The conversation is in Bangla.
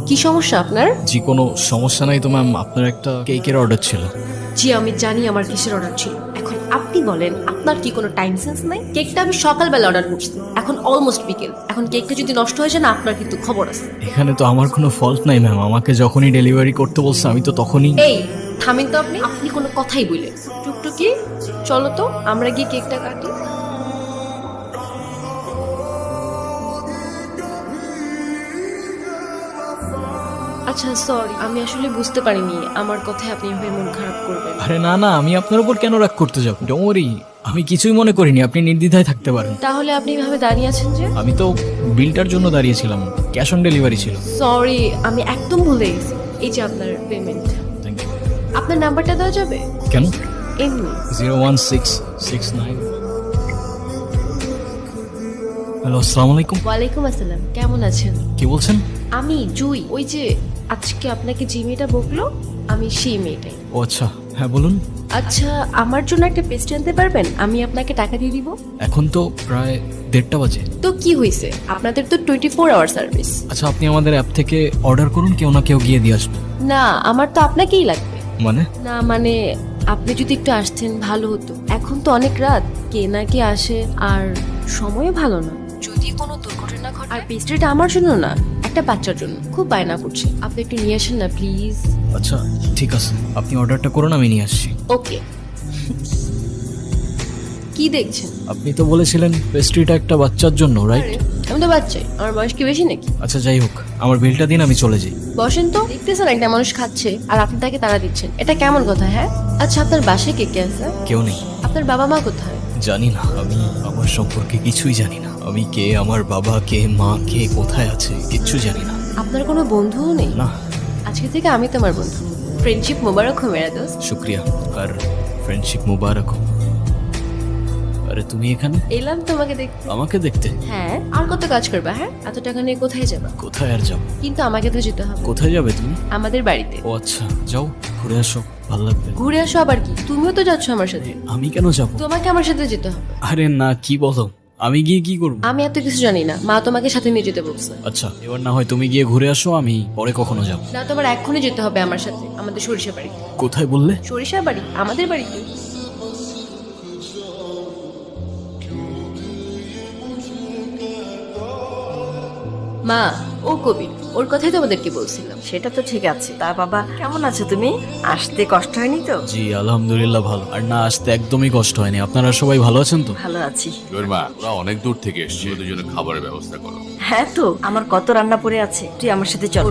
কি সমস্যা আপনার? জি কোনো সমস্যা নাই তো ম্যাম, আপনার একটা কেকের অর্ডার ছিল। জি আমি জানি আমার কিসের অর্ডার ছিল। এখন আপনি বলেন আপনার কি কোনো টাইম সেন্স নাই? কেকটা আমি সকালবেলা অর্ডার করছি, এখন অলমোস্ট বিকেল। এখন কেকটা যদি নষ্ট হয়ে যায় না, আপনার কিন্তু খবর আছে। এখানে তো আমার কোনো ফল্ট নাই ম্যাম, আমাকে যখনই ডেলিভারি করতে বলছে আমি তো তখনই। এই থামেন তো, আপনি আপনি কোনো কথাই বললেন। টুকটুকি চলো তো আমরা গিয়ে কেকটা কাটি। আচ্ছা সরি, আমি আসলে বুঝতে পারিনি আমার কথায় আপনি এভাবে মন খারাপ করবেন। আরে না না, আমি আপনার উপর কেন রাগ করতে যাব? ডোন্ট ওয়ারি, আমি কিছুই মনে করিনি, আপনি নির্দ্বিধায় থাকতে পারেন। তাহলে আপনি এভাবে দাঁড়িয়ে আছেন যে? আমি তো বিলটার জন্য দাঁড়িয়েছিলাম, ক্যাশ অন ডেলিভারি ছিল। সরি, আমি একদম ভুলে গেছি। এই যে আপনার পেমেন্ট। Thank you. আপনার নাম্বারটা দেওয়া যাবে? কেন? এমনি। 01669। হ্যালো, আসসালামু আলাইকুম। ওয়ালাইকুম আসসালাম, কেমন আছেন? কি বলছেন? আমি জুই, ওই যে আজকে আপনাকে যে মেয়েটা বকলো আমি সেই মেয়েটাই। ও আচ্ছা, হ্যাঁ বলুন। আচ্ছা আমার জন্য একটা পেস্ট্রি আনতে পারবেন? আমি আপনাকে টাকা দিয়ে দিব। এখন তো প্রায় 1:30 বাজে। তো কি হয়েছে, আপনাদের তো 24 আওয়ার সার্ভিস। আচ্ছা আপনি আমাদের অ্যাপ থেকে অর্ডার করুন, কেউ না কেউ গিয়ে দিয়ে আসবে। না আমার তো আপনাকেই লাগবে। মানে? না মানে আপনি যদি একটু আসতেন ভালো হতো। এখন তো অনেক রাত, কে না কে আসে, আর সময়ও ভালো না। যদি কোনো দুর্ঘটনা ঘটে। আর পেস্ট্রিটা আমার জন্য না, একটা বাচ্চার জন্য, খুব বায়না করছে। আপনি একটু নিয়ে আসেন না প্লিজ। আচ্ছা ঠিক আছে, আপনি অর্ডারটা করুন, আমি নিয়ে আসছি। ওকে। কি দেখছেন? আপনি তো বলেছিলেন পেস্ট্রিটা একটা বাচ্চার জন্য, রাইট? আরে, আমি তো বাচ্চাই, আমার বয়স কি বেশি নাকি? আচ্ছা যাই হোক, আমার বিলটা দিন, আমি চলে যাই। বসেন তো, দেখতেছেন একটা মানুষ খাচ্ছে আর আপনি তাকে তাড়া দিচ্ছেন, এটা কেমন কথা? হ্যাঁ আচ্ছা আপনার বাসায় কে কে আছে? কেউ নেই। আপনার বাবা মা কোথায়? জানি না, আমি আমার সম্পর্কে কিছুই জানি না। আমি কে, আমার বাবা কে, মা কে, কোথায় আছে, কিচ্ছু জানি না। আপনার কোনো বন্ধুও নেই? না। আজকে থেকে আমি তোমার বন্ধু। ফ্রেন্ডশিপ মোবারক হো মেরা দোস্ত। শুক্রিয়া, আর ফ্রেন্ডশিপ মুবারক হোক। আরে তুমি এখানে? এলাম তোমাকে দেখতে। আমাকে দেখতে? হ্যাঁ, আর কত কাজ করবা? হ্যাঁ, এত টাকা নিয়ে কোথায় যাবা? কোথায় আর যাবো? কিন্তু আমাকে তো যেতে হবে। কোথায় যাবে তুমি? আমাদের বাড়িতে। ও আচ্ছা, যাও ঘুরে আসো, ভালো লাগবে। ঘুরে আসো আবার কি? তুমিও তো যাচ্ছ আমার সাথে। আমি কেন যাবো? তোমাকে আমার সাথে যেতে হবে। আরে না, কি বলো, আমি গিয়ে কি করবো? আমি এত কিছু জানি না, মা তোমাকে সাথে নিয়ে যেতে বলছে। আচ্ছা এবার না হয় তুমি গিয়ে ঘুরে আসো, আমি পরে কখনো যাবো। না তোমার এক্ষুনি যেতে হবে আমার সাথে, আমাদের সরিষা বাড়ি। কোথায় বললে? সরিষা বাড়ি, আমাদের বাড়িতে। মা, ও কবির, ওর কথাই তো আমাদেরকে বলছিলাম। সেটা তো ঠিক আছে। তা বাবা কেমন আছো তুমি? আসতে কষ্ট হয়নি তো? জি আলহামদুলিল্লাহ ভালো, আর না আসতে একদমই কষ্ট হয়নি। আপনারা সবাই ভালো আছেন তো? ভালো আছি। জোর মা, ওরা অনেক দূর থেকে এসছে, ওদের জন্য খাবারের ব্যবস্থা করো। হ্যাঁ তো, আমার কত রান্না পড়ে আছে, তুই আমার সাথে চল।